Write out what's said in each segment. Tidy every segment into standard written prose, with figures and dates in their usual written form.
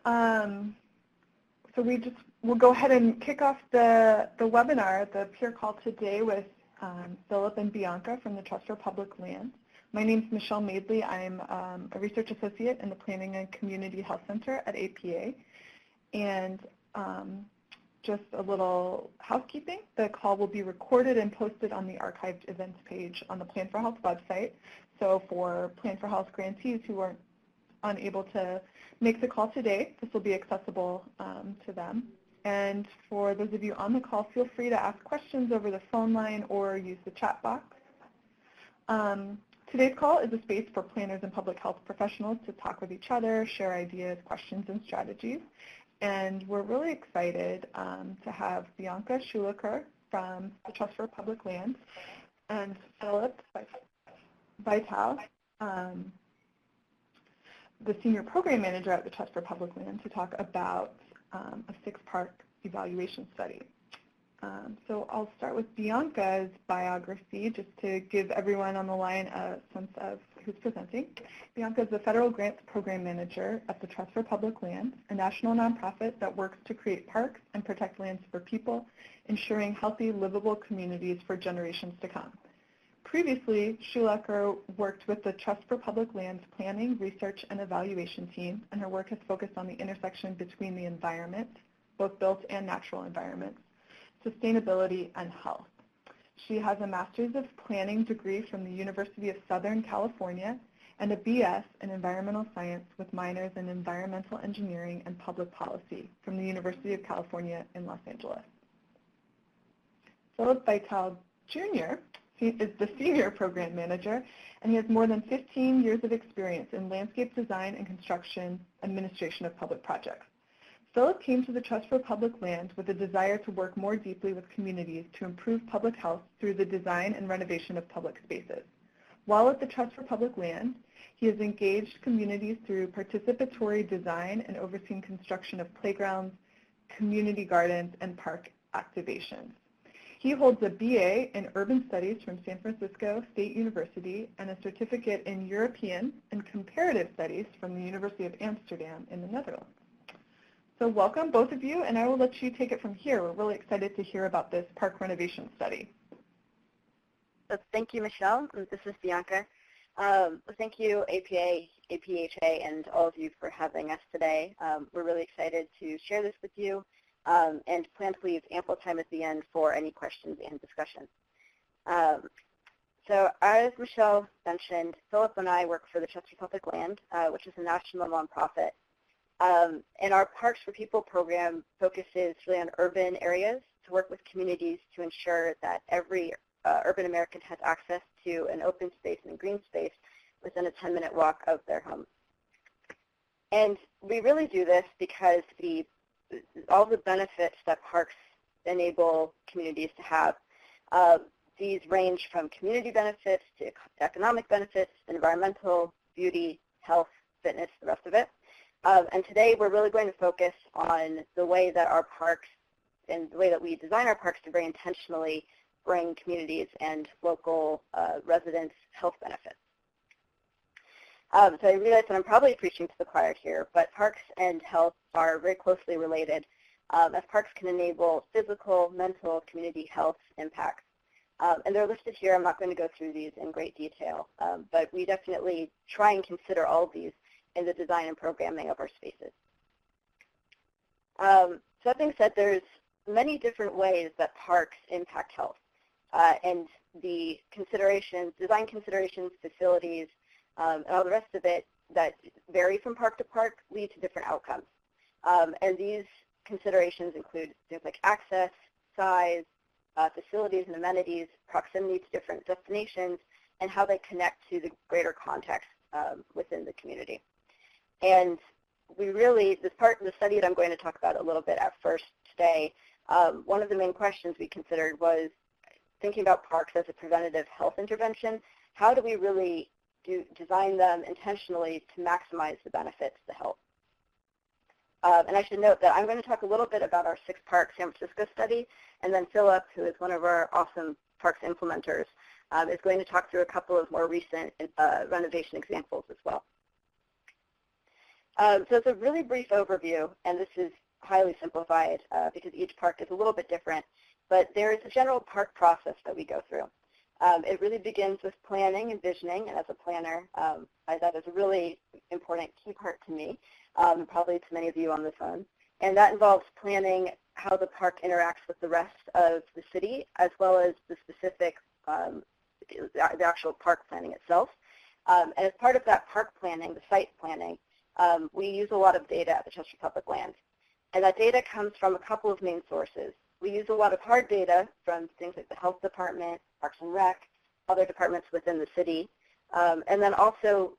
So we'll go ahead and kick off the webinar, the peer call today with Philip and Bianca from the Trust for Public Lands. My name is Michelle Maidley. I'm a research associate in the Planning and Community Health Center at APA. And just a little housekeeping, the call will be recorded and posted on the archived events page on the Plan4Health website. So for Plan4Health grantees who are unable to make the call today, this will be accessible to them. And for those of you on the call, feel free to ask questions over the phone line or use the chat box. Today's call is a space for planners and public health professionals to talk with each other, share ideas, questions, and strategies. And we're really excited to have Bianca Shulaker from the Trust for Public Lands and Philip Vital, the Senior Program Manager at the Trust for Public Lands, to talk about a six-part evaluation study. So I'll start with Bianca's biography just to give everyone on the line a sense of who's presenting. Bianca is the Federal Grants Program Manager at the Trust for Public Lands, a national nonprofit that works to create parks and protect lands for people, ensuring healthy, livable communities for generations to come. Previously, Shulaker worked with the Trust for Public Lands Planning, Research, and Evaluation team, and her work has focused on the intersection between the environment, both built and natural environments, sustainability, and health. She has a Master's of Planning degree from the University of Southern California and a BS in Environmental Science with minors in Environmental Engineering and Public Policy from the University of California in Los Angeles. Philip Vital Jr. is the Senior Program Manager, and he has more than 15 years of experience in landscape design and construction administration of public projects. Philip came to the Trust for Public Lands with a desire to work more deeply with communities to improve public health through the design and renovation of public spaces. While at the Trust for Public Lands, he has engaged communities through participatory design and overseen construction of playgrounds, community gardens, and park activations. He holds a BA in Urban Studies from San Francisco State University and a certificate in European and Comparative Studies from the University of Amsterdam in the Netherlands. So welcome, both of you, and I will let you take it from here. We're really excited to hear about this park renovation study. So thank you, Michelle. This is Bianca. Thank you, APA, APHA, and all of you for having us today. We're really excited to share this with you and plan to leave ample time at the end for any questions and discussion. So as Michelle mentioned, Philip and I work for the Trust for Public Land, which is a national nonprofit. And our Parks for People program focuses really on urban areas to work with communities to ensure that every urban American has access to an open space and green space within a 10-minute walk of their home. And we really do this because all the benefits that parks enable communities to have, these range from community benefits to economic benefits, environmental, beauty, health, fitness, the rest of it. And today we're really going to focus on the way that our parks and the way that we design our parks to very intentionally bring communities and local residents health benefits. So I realize that I'm probably preaching to the choir here, but parks and health are very closely related, as parks can enable physical, mental, community health impacts. And they're listed here. I'm not going to go through these in great detail, but we definitely try and consider all of these in the design and programming of our spaces. So that being said, there's many different ways that parks impact health. And the considerations, design considerations, facilities, and all the rest of it that vary from park to park lead to different outcomes. And these considerations include things like access, size, facilities and amenities, proximity to different destinations, and how they connect to the greater context within the community. And we really, this part of the study that I'm going to talk about a little bit at first today, one of the main questions we considered was thinking about parks as a preventative health intervention. How do we really design them intentionally to maximize the benefits to health? And I should note that I'm going to talk a little bit about our six-park San Francisco study, and then Philip, who is one of our awesome parks implementers, is going to talk through a couple of more recent renovation examples as well. So it's a really brief overview, and this is highly simplified because each park is a little bit different, but there is a general park process that we go through. It really begins with planning and visioning, and as a planner, that is a really important key part to me, probably to many of you on the phone. And that involves planning how the park interacts with the rest of the city, as well as the specific, the actual park planning itself. And as part of that park planning, the site planning, we use a lot of data at the Chester Public Lands. And that data comes from a couple of main sources. We use a lot of hard data from things like the health department, Parks and Rec, other departments within the city, and then also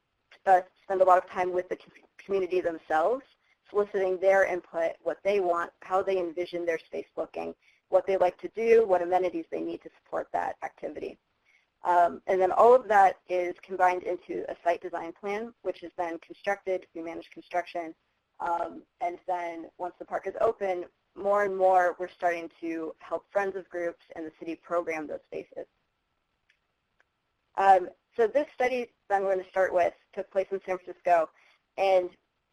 spend a lot of time with the community themselves, soliciting their input, what they want, how they envision their space looking, what they like to do, what amenities they need to support that activity. And then all of that is combined into a site design plan, which is then constructed. We manage construction. And then once the park is open, more and more we're starting to help friends of groups and the city program those spaces. So this study that we're going to start with took place in San Francisco, and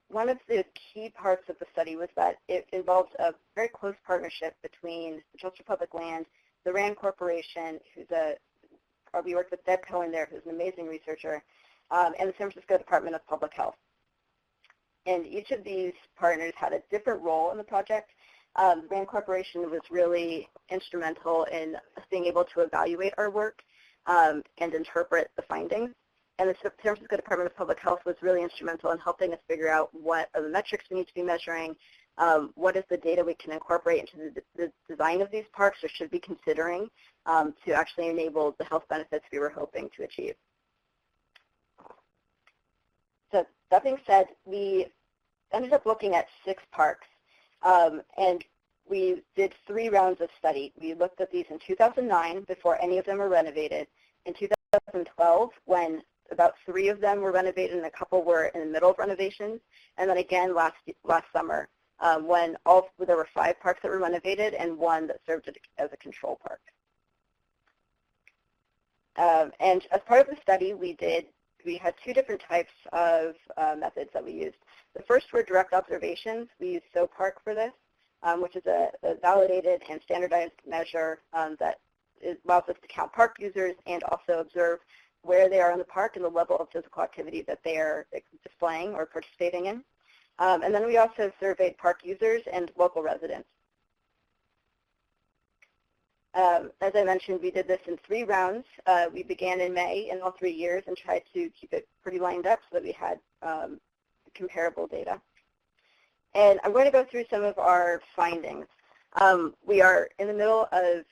one of the key parts of the study was that it involved a very close partnership between the Chester Public Land, the RAND Corporation, we worked with Deb Cohen there, who's an amazing researcher, and the San Francisco Department of Public Health. And each of these partners had a different role in the project. The RAND Corporation was really instrumental in us being able to evaluate our work and interpret the findings. And the San Francisco Department of Public Health was really instrumental in helping us figure out what are the metrics we need to be measuring, what is the data we can incorporate into the design of these parks or should be considering to actually enable the health benefits we were hoping to achieve. So that being said, we ended up looking at 6 parks, and we did 3 rounds of study. We looked at these in 2009 before any of them were renovated, in 2012 when about 3 of them were renovated and a couple were in the middle of renovations, and then again last summer when there were 5 parks that were renovated and 1 that served as a control park. And as part of the study, we had 2 different types of methods that we used. The first were direct observations. We used SOPark for this, which is a validated and standardized measure that allows us to count park users and also observe where they are in the park and the level of physical activity that they are displaying or participating in. And then we also surveyed park users and local residents. As I mentioned, we did this in 3 rounds. We began in May in all 3 years and tried to keep it pretty lined up so that we had comparable data. And I'm going to go through some of our findings. We are in the middle of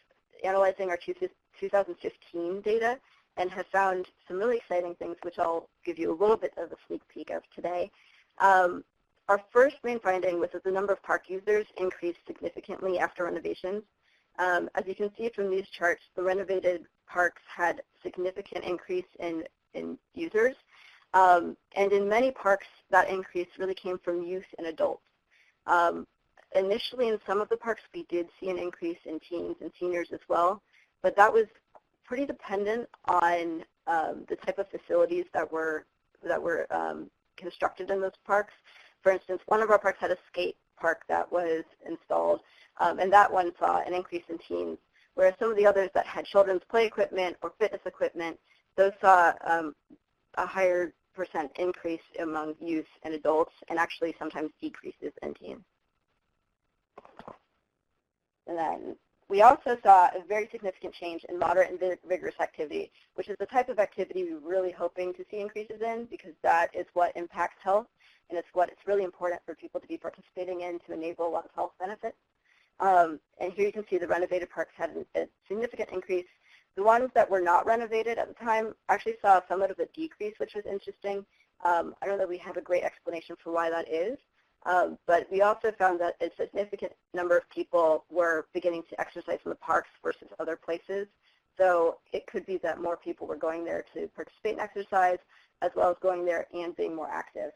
analyzing our 2015 data and have found some really exciting things, which I'll give you a little bit of a sneak peek of today. Our first main finding was that the number of park users increased significantly after renovations. As you can see from these charts, the renovated parks had significant increase in users. And in many parks, that increase really came from youth and adults. Initially, in some of the parks, we did see an increase in teens and seniors as well, but that was pretty dependent on the type of facilities that were constructed in those parks. For instance, one of our parks had a skate park that was installed, and that one saw an increase in teens, whereas some of the others that had children's play equipment or fitness equipment, those saw a higher % increase among youth and adults, and actually sometimes decreases in teens. And then we also saw a very significant change in moderate and vigorous activity, which is the type of activity we're really hoping to see increases in, because that is what impacts health, and it's really important for people to be participating in to enable a lot of health benefits. And here you can see the renovated parks had a significant increase. The ones that were not renovated at the time actually saw somewhat of a decrease, which was interesting. I don't know that we have a great explanation for why that is, but we also found that a significant number of people were beginning to exercise in the parks versus other places. So it could be that more people were going there to participate in exercise, as well as going there and being more active.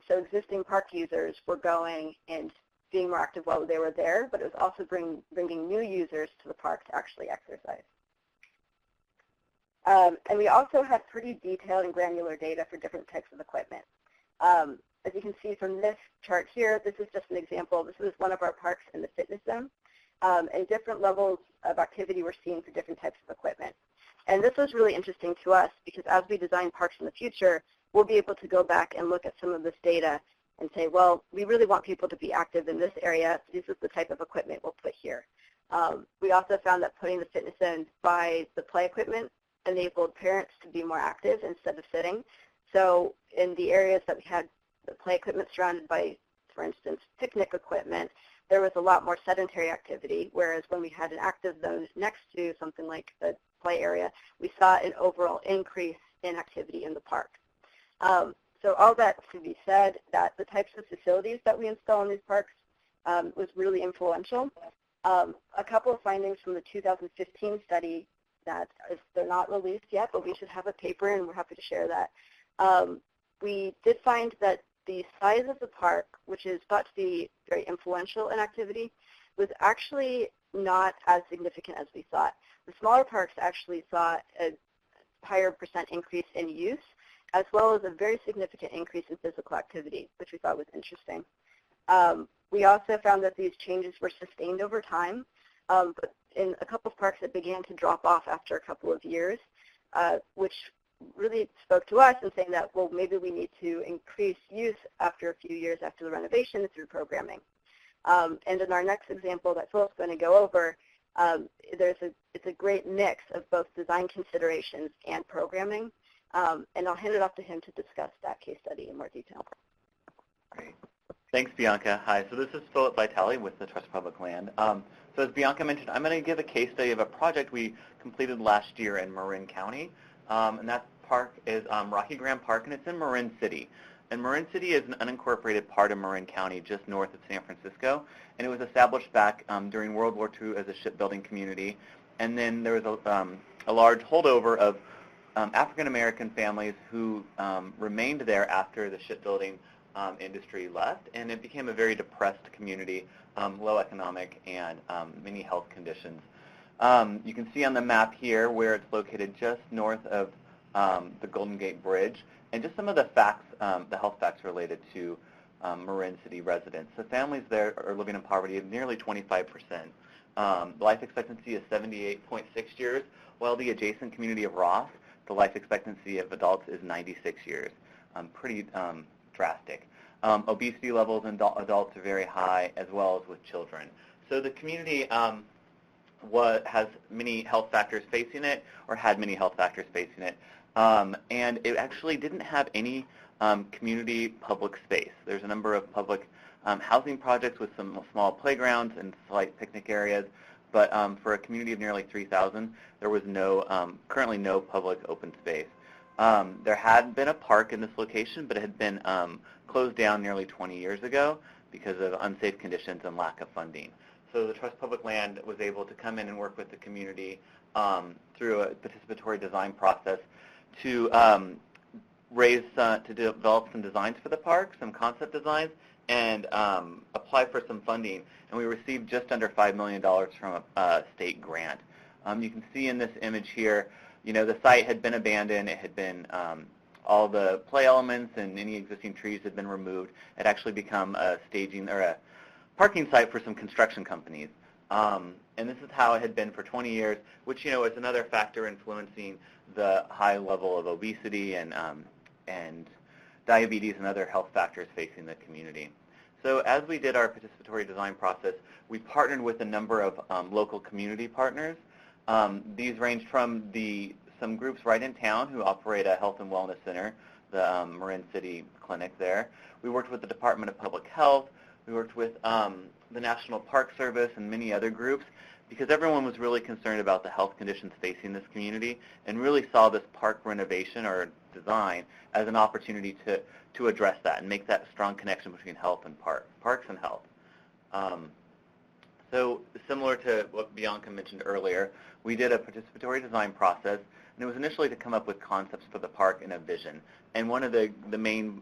So existing park users were going and being more active while they were there, but it was also bringing new users to the park to actually exercise. And we also had pretty detailed and granular data for different types of equipment. As you can see from this chart here, this is just an example. This is one of our parks in the fitness zone. And different levels of activity we're seeing for different types of equipment. And this was really interesting to us because as we design parks in the future, we'll be able to go back and look at some of this data and say, well, we really want people to be active in this area. This is the type of equipment we'll put here. We also found that putting the fitness in by the play equipment enabled parents to be more active instead of sitting. So in the areas that we had the play equipment surrounded by, for instance, picnic equipment, there was a lot more sedentary activity, whereas when we had an active zone next to something like the play area, we saw an overall increase in activity in the park. So all that to be said, that the types of facilities that we install in these parks was really influential. A couple of findings from the 2015 study that they're not released yet, but we should have a paper and we're happy to share that. We did find that the size of the park, which is thought to be very influential in activity, was actually not as significant as we thought. The smaller parks actually saw a higher percent increase in use, as well as a very significant increase in physical activity, which we thought was interesting. We also found that these changes were sustained over time, but in a couple of parks it began to drop off after a couple of years, which really spoke to us in saying that, well, maybe we need to increase use after a few years after the renovation through programming. And in our next example that Philip's going to go over, it's a great mix of both design considerations and programming. And I'll hand it off to him to discuss that case study in more detail. Great. Thanks, Bianca. Hi, so this is Philip Vitale with the Trust Public Land. So as Bianca mentioned, I'm going to give a case study of a project we completed last year in Marin County. And that park is Rocky Grant Park, and it's in Marin City. And Marin City is an unincorporated part of Marin County just north of San Francisco. And it was established back during World War II as a shipbuilding community. And then there was a large holdover of African-American families who remained there after the shipbuilding industry left. And it became a very depressed community, low economic and many health conditions. You can see on the map here where it's located just north of the Golden Gate Bridge, and just some of the facts, the health facts related to Marin City residents. So families there are living in poverty of nearly 25%. Life expectancy is 78.6 years, while the adjacent community of Ross, the life expectancy of adults is 96 years. Pretty drastic. Obesity levels in adults are very high, as well as with children. So the community has many health factors facing it, or had many health factors facing it. And it actually didn't have any community public space. There's a number of public housing projects with some small playgrounds and slight picnic areas, but for a community of nearly 3,000, there was currently no public open space. There had been a park in this location, but it had been closed down nearly 20 years ago because of unsafe conditions and lack of funding. So the Trust Public Land was able to come in and work with the community through a participatory design process to develop some designs for the park, some concept designs, and apply for some funding. And we received just under $5 million from a state grant. You can see in this image here, the site had been abandoned. It had been all the play elements and any existing trees had been removed. It actually become a staging or a parking site for some construction companies. And this is how it had been for 20 years, which, is another factor influencing the high level of obesity and diabetes and other health factors facing the community. So as we did our participatory design process, we partnered with a number of local community partners. These ranged from some groups right in town who operate a health and wellness center, the Marin City Clinic there. We worked with the Department of Public Health. We worked with the National Park Service and many other groups because everyone was really concerned about the health conditions facing this community and really saw this park renovation or design as an opportunity to address that and make that strong connection between health and parks and health. So similar to what Bianca mentioned earlier, we did a participatory design process, and it was initially to come up with concepts for the park and a vision. And one of the main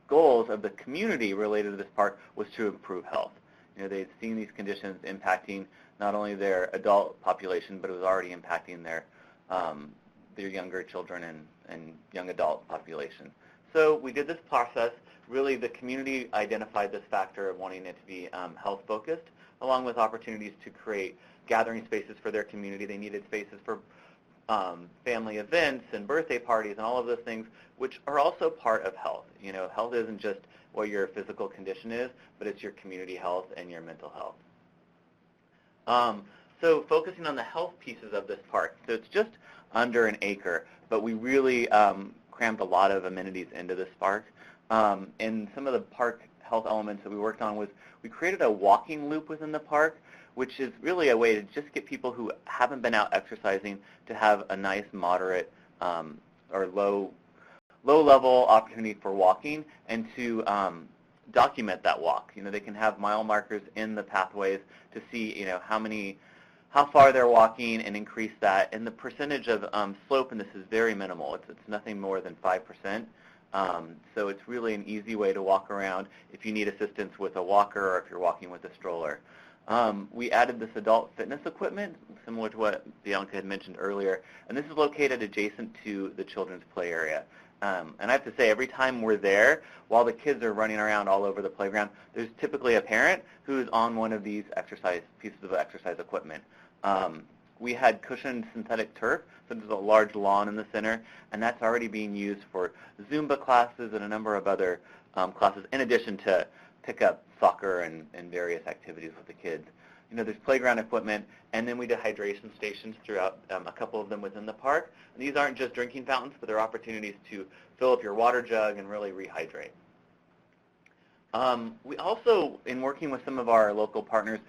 goals of the community related to this park was to improve health. They'd seen these conditions impacting not only their adult population, but it was already impacting their younger children and young adult population. So we did this process. Really, the community identified this factor of wanting it to be health-focused, along with opportunities to create gathering spaces for their community. They needed spaces for family events and birthday parties and all of those things, which are also part of health. You know, health isn't just what your physical condition is, but it's your community health and your mental health. So focusing on the health pieces of this park, so it's just under an acre, but we really crammed a lot of amenities into this park. And some of the park health elements that we worked on was we created a walking loop within the park, which is really a way to just get people who haven't been out exercising to have a nice, moderate, or low-level opportunity for walking, and to document that walk. You know, they can have mile markers in the pathways to see, you know, how far they're walking and increase that. And the percentage of slope in this is very minimal. It's nothing more than 5%. So it's really an easy way to walk around if you need assistance with a walker or if you're walking with a stroller. We added this adult fitness equipment, similar to what Bianca had mentioned earlier, and this is located adjacent to the children's play area. And I have to say, every time we're there, while the kids are running around all over the playground, there's typically a parent who's on one of these pieces of exercise equipment. We had cushioned synthetic turf, so there's a large lawn in the center, and that's already being used for Zumba classes and a number of other classes, in addition to pick up soccer and various activities with the kids. You know, there's playground equipment, and then we did hydration stations throughout, a couple of them within the park. And these aren't just drinking fountains, but they're opportunities to fill up your water jug and really rehydrate. We also, in working with some of our local partners,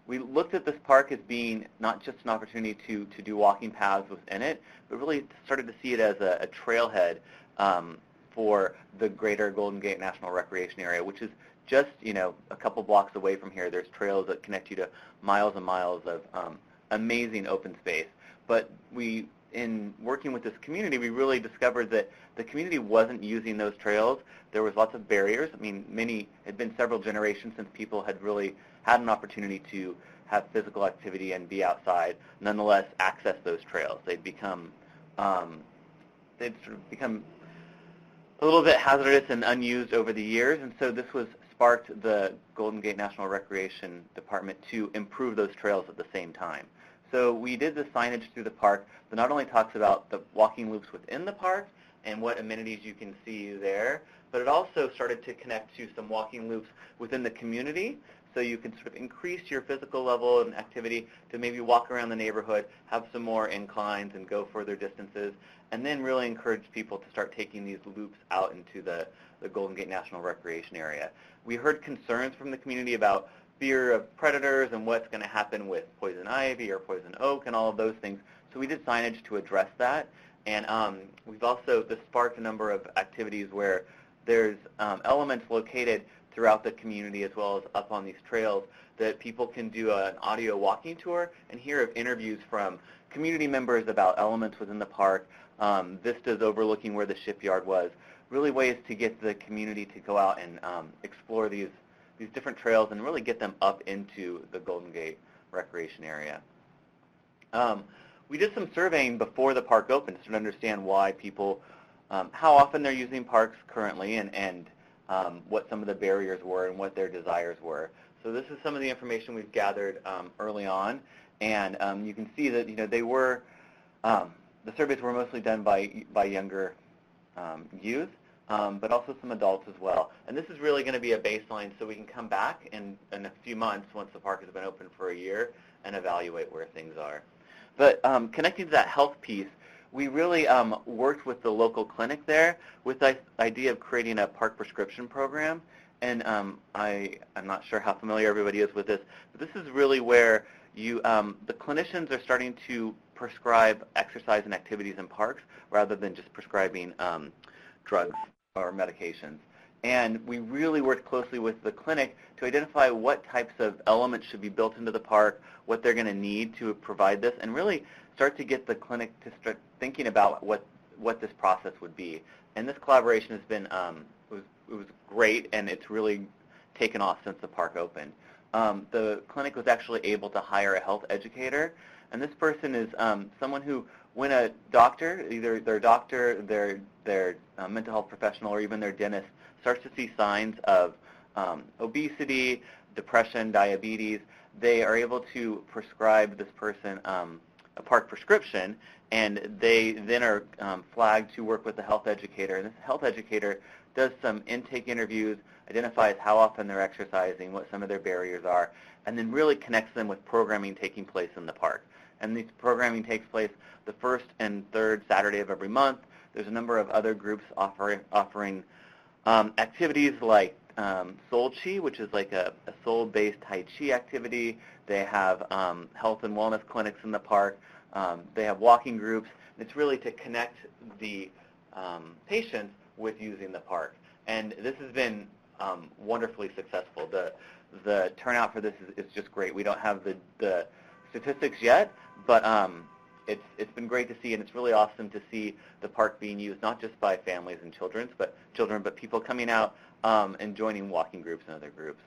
we looked at this park as being not just an opportunity to do walking paths within it, but really started to see it as a trailhead for the greater Golden Gate National Recreation Area, which is just, you know, a couple blocks away from here. There's trails that connect you to miles and miles of amazing open space. But in working with this community, we really discovered that the community wasn't using those trails. There was lots of barriers. I mean, it had been several generations since people had really had an opportunity to have physical activity and be outside, nonetheless access those trails. They'd sort of become a little bit hazardous and unused over the years, and so this sparked the Golden Gate National Recreation Department to improve those trails at the same time. So we did the signage through the park that not only talks about the walking loops within the park and what amenities you can see there, but it also started to connect to some walking loops within the community, so you can sort of increase your physical level and activity to maybe walk around the neighborhood, have some more inclines and go further distances, and then really encourage people to start taking these loops out into the Golden Gate National Recreation Area. We heard concerns from the community about fear of predators and what's going to happen with poison ivy or poison oak and all of those things. So we did signage to address that. And this sparked a number of activities where there's elements located throughout the community as well as up on these trails that people can do an audio walking tour and hear of interviews from community members about elements within the park, vistas overlooking where the shipyard was, really ways to get the community to go out and explore these different trails and really get them up into the Golden Gate Recreation Area. We did some surveying before the park opened to understand why people, how often they're using parks currently and what some of the barriers were and what their desires were. So this is some of the information we've gathered early on, and you can see that, you know, the surveys were mostly done by younger youth, but also some adults as well. And this is really going to be a baseline so we can come back in a few months once the park has been open for a year and evaluate where things are. But connecting to that health piece, we really worked with the local clinic there with the idea of creating a park prescription program. And I'm not sure how familiar everybody is with this, but this is really where the clinicians are starting to prescribe exercise and activities in parks rather than just prescribing drugs or medications. And we really worked closely with the clinic to identify what types of elements should be built into the park, what they're going to need to provide this, and really start to get the clinic to start thinking about what this process would be. And this collaboration has been, it was great, and it's really taken off since the park opened. The clinic was actually able to hire a health educator, and this person is someone who when a doctor, either their doctor, their mental health professional, or even their dentist starts to see signs of obesity, depression, diabetes, they are able to prescribe this person a park prescription, and they then are flagged to work with the health educator. And this health educator does some intake interviews, identifies how often they're exercising, what some of their barriers are, and then really connects them with programming taking place in the park. And this programming takes place the first and third Saturday of every month. There's a number of other groups offering activities like Soul Chi, which is like a soul-based Tai Chi activity. They have health and wellness clinics in the park. They have walking groups. It's really to connect the patients with using the park. And this has been wonderfully successful. The turnout for this is just great. We don't have the statistics yet, but it's been great to see, and it's really awesome to see the park being used not just by families and children, but people coming out and joining walking groups and other groups.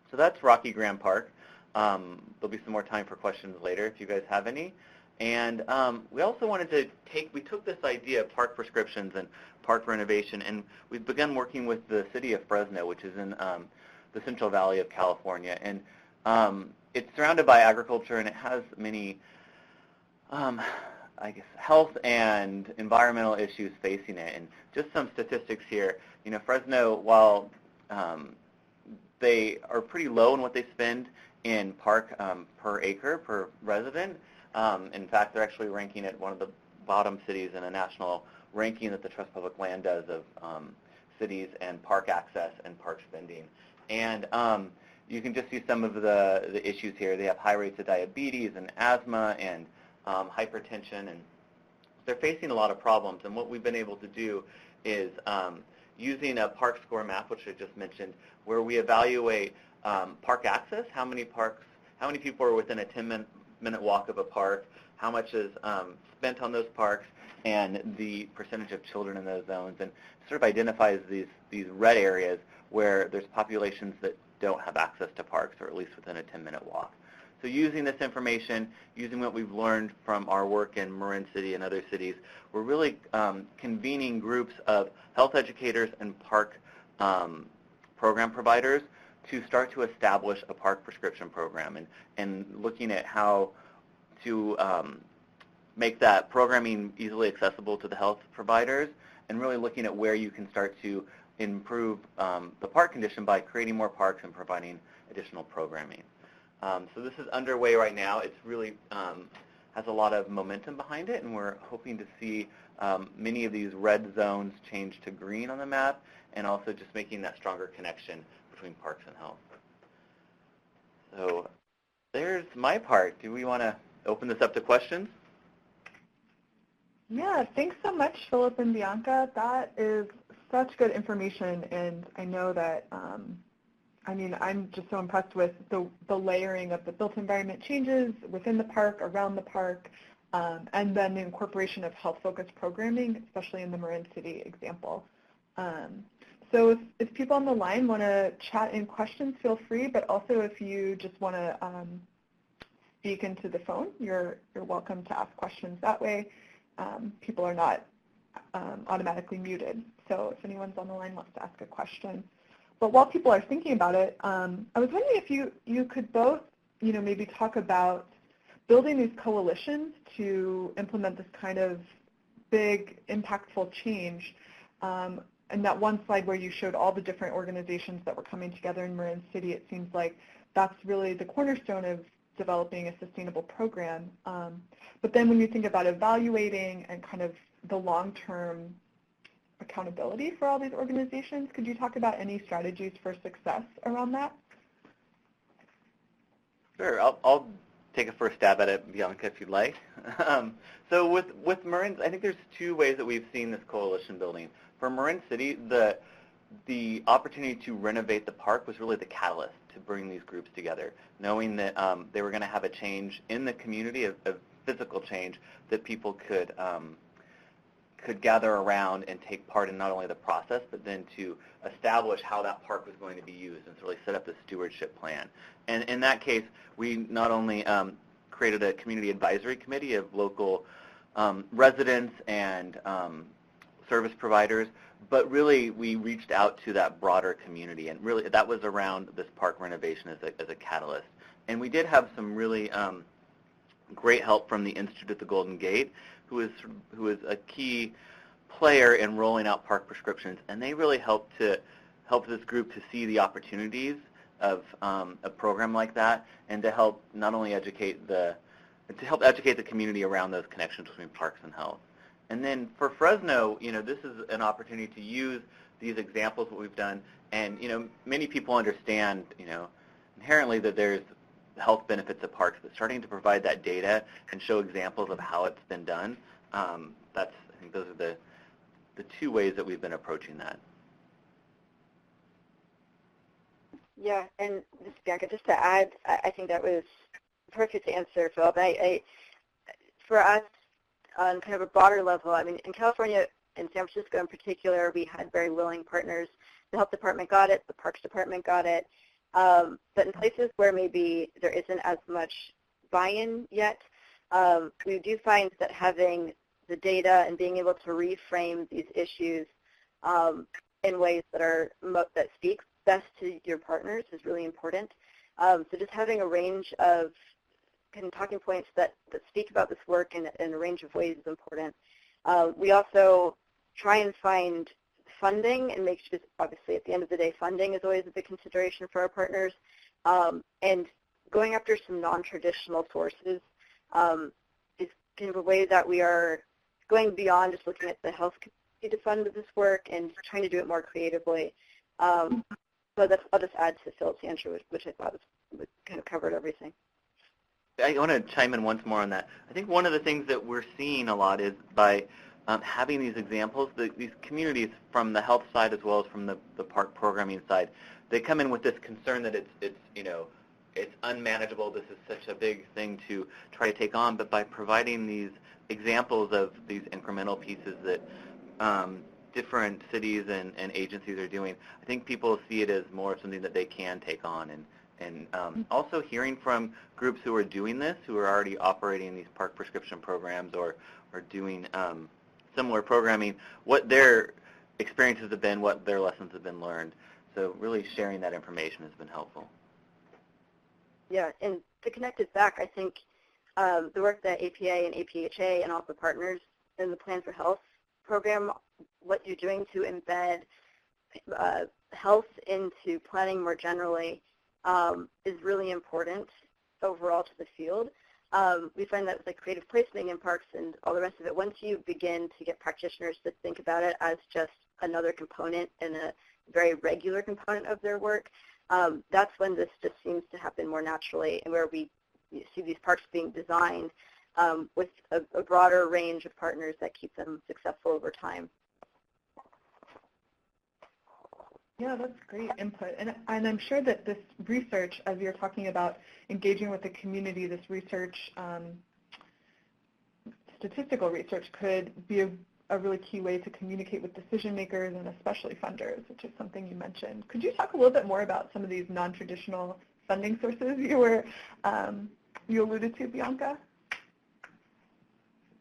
So that's Rocky Graham Park. There'll be some more time for questions later if you guys have any. And we also wanted to we took this idea of park prescriptions and park renovation, and we've begun working with the city of Fresno, which is in the Central Valley of California. And it's surrounded by agriculture, and it has many, I guess, health and environmental issues facing it. And just some statistics here. You know, Fresno, while they are pretty low in what they spend in park per acre, per resident, in fact, they're actually ranking at one of the bottom cities in a national ranking that the Trust Public Land does of cities and park access and park spending. And you can just see some of the issues here. They have high rates of diabetes and asthma and hypertension, and they're facing a lot of problems. And what we've been able to do is using a park score map, which I just mentioned, where we evaluate park access, how many people are within a 10-minute walk of a park, how much is spent on those parks, and the percentage of children in those zones, and sort of identifies these red areas where there's populations that don't have access to parks, or at least within a 10-minute walk. So using this information, using what we've learned from our work in Marin City and other cities, we're really convening groups of health educators and park program providers to start to establish a park prescription program, and looking at how to make that programming easily accessible to the health providers, and really looking at where you can start to improve the park condition by creating more parks and providing additional programming. So this is underway right now. It's really has a lot of momentum behind it, and we're hoping to see many of these red zones change to green on the map, and also just making that stronger connection between parks and health. So there's my part. Do we want to open this up to questions? Yeah, thanks so much, Philip and Bianca. That is such good information, and I know that, I'm just so impressed with the layering of the built environment changes within the park, around the park, and then the incorporation of health-focused programming, especially in the Marin City example. So if people on the line want to chat in questions, feel free, but also if you just want to speak into the phone, you're welcome to ask questions that way. People are not automatically muted, so if anyone's on the line wants to ask a question. But while people are thinking about it, I was wondering if you could both, maybe talk about building these coalitions to implement this kind of big, impactful change. And that one slide where you showed all the different organizations that were coming together in Marin City, it seems like that's really the cornerstone of developing a sustainable program. But then when you think about evaluating and kind of the long-term accountability for all these organizations, could you talk about any strategies for success around that? Sure. I'll take a first stab at it, Bianca, if you'd like. So with Marin, I think there's two ways that we've seen this coalition building. For Marin City, the opportunity to renovate the park was really the catalyst to bring these groups together, knowing that they were going to have a change in the community, a physical change that people could gather around and take part in not only the process, but then to establish how that park was going to be used and to really set up the stewardship plan. And in that case, we not only created a community advisory committee of local residents and service providers, but really we reached out to that broader community, and really that was around this park renovation as a catalyst. And we did have some really great help from the Institute at the Golden Gate, who is a key player in rolling out park prescriptions, and they really helped this group to see the opportunities of a program like that, and to help not only educate the community around those connections between parks and health. And then for Fresno, this is an opportunity to use these examples that we've done, and many people understand inherently that there's health benefits of parks, but starting to provide that data and show examples of how it's been done, I think those are the two ways that we've been approaching that. Yeah, and this, Bianca, just to add, I think that was a perfect answer, Phil. For us, on kind of a broader level, I mean, in California and San Francisco in particular, we had very willing partners. The health department got it, the parks department got it, but in places where maybe there isn't as much buy-in yet, we do find that having the data and being able to reframe these issues in ways that speak best to your partners is really important. So just having a range of kind of talking points that speak about this work in a range of ways is important. We also try and find funding and make sure, obviously at the end of the day, funding is always a big consideration for our partners. And going after some non-traditional sources is kind of a way that we are going beyond just looking at the health community to fund this work and trying to do it more creatively. So I'll just add to Phil's answer, which I thought was kind of covered everything. I want to chime in once more on that. I think one of the things that we're seeing a lot is by having these examples, these communities from the health side as well as from the park programming side, they come in with this concern that it's unmanageable. This is such a big thing to try to take on. But by providing these examples of these incremental pieces that different cities and agencies are doing, I think people see it as more something that they can take on. And also hearing from groups who are doing this, who are already operating these park prescription programs or doing similar programming, what their experiences have been, what their lessons have been learned. So really sharing that information has been helpful. Yeah, and to connect it back, I think the work that APA and APHA and also partners in the Plan4Health program, what you're doing to embed health into planning more generally is really important overall to the field. We find that with like creative placemaking in parks and all the rest of it, once you begin to get practitioners to think about it as just another component and a very regular component of their work, that's when this just seems to happen more naturally, and where we see these parks being designed with a broader range of partners that keep them successful over time. Yeah, that's great input. And I'm sure that this research, as you're talking about engaging with the community, this research, statistical research, could be a really key way to communicate with decision makers and especially funders, which is something you mentioned. Could you talk a little bit more about some of these non-traditional funding sources you alluded to, Bianca?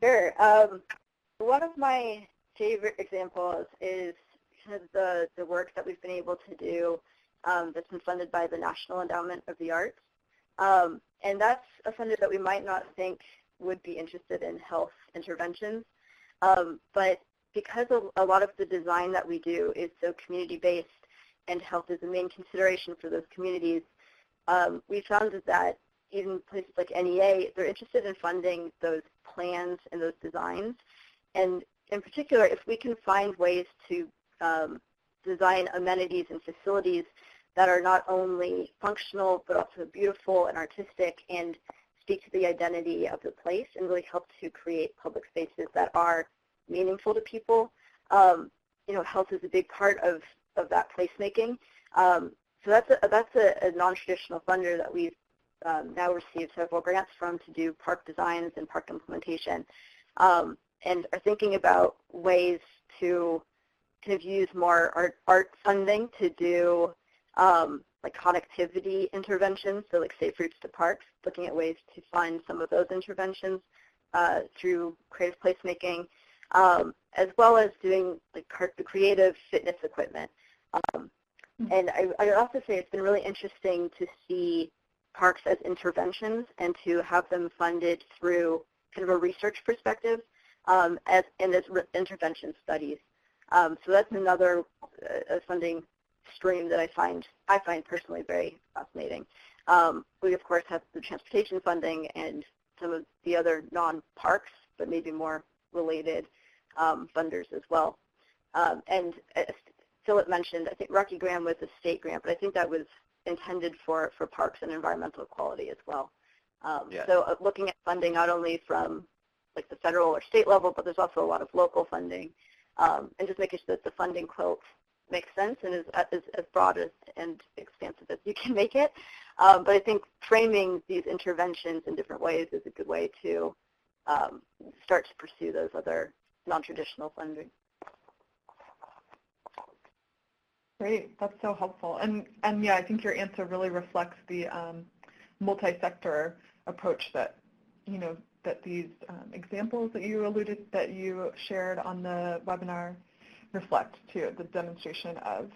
Sure. One of my favorite examples is kind of the work that we've been able to do that's been funded by the National Endowment of the Arts. And that's a funder that we might not think would be interested in health interventions. But because a lot of the design that we do is so community-based and health is the main consideration for those communities, we found that even places like NEA, they're interested in funding those plans and those designs. And in particular, if we can find ways to design amenities and facilities that are not only functional but also beautiful and artistic and speak to the identity of the place and really help to create public spaces that are meaningful to people. Health is a big part of that placemaking. So that's a non-traditional funder that we've now received several grants from to do park designs and park implementation, and are thinking about ways to kind of use more art funding to do like connectivity interventions, so like safe routes to parks, looking at ways to fund some of those interventions through creative placemaking, as well as doing like the creative fitness equipment. And I would also say it's been really interesting to see parks as interventions and to have them funded through kind of a research perspective as intervention studies. So that's another funding stream that I find personally very fascinating. We of course have the transportation funding and some of the other non-parks, but maybe more related funders as well. And as Philip mentioned, I think Rocky Graham was a state grant, but I think that was intended for parks and environmental quality as well. Yes. So looking at funding not only from like the federal or state level, but there's also a lot of local funding, and just making sure that the funding quilt makes sense and is as broad and expansive as you can make it. But I think framing these interventions in different ways is a good way to start to pursue those other non-traditional funding. Great, that's so helpful. And yeah, I think your answer really reflects the multi-sector approach that, that these examples that you shared on the webinar reflect too. The demonstration of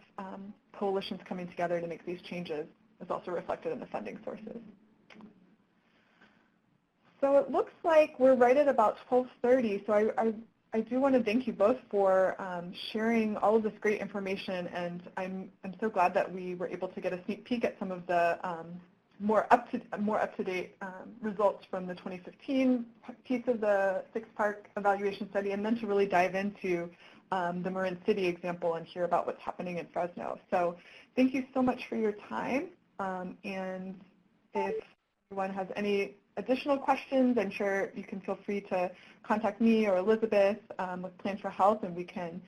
coalitions coming together to make these changes is also reflected in the funding sources. So it looks like we're right at about 12:30, so I do want to thank you both for sharing all of this great information, and I'm so glad that we were able to get a sneak peek at some of the more up-to-date results from the 2015 piece of the six-park evaluation study, and then to really dive into the Marin City example and hear about what's happening in Fresno. So thank you so much for your time, and if anyone has any additional questions, I'm sure you can feel free to contact me or Elizabeth with Plan4Health, and we can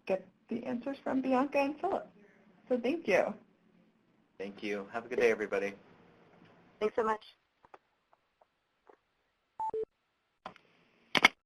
get the answers from Bianca and Philip. So thank you. Thank you. Have a good day, everybody. Thanks so much.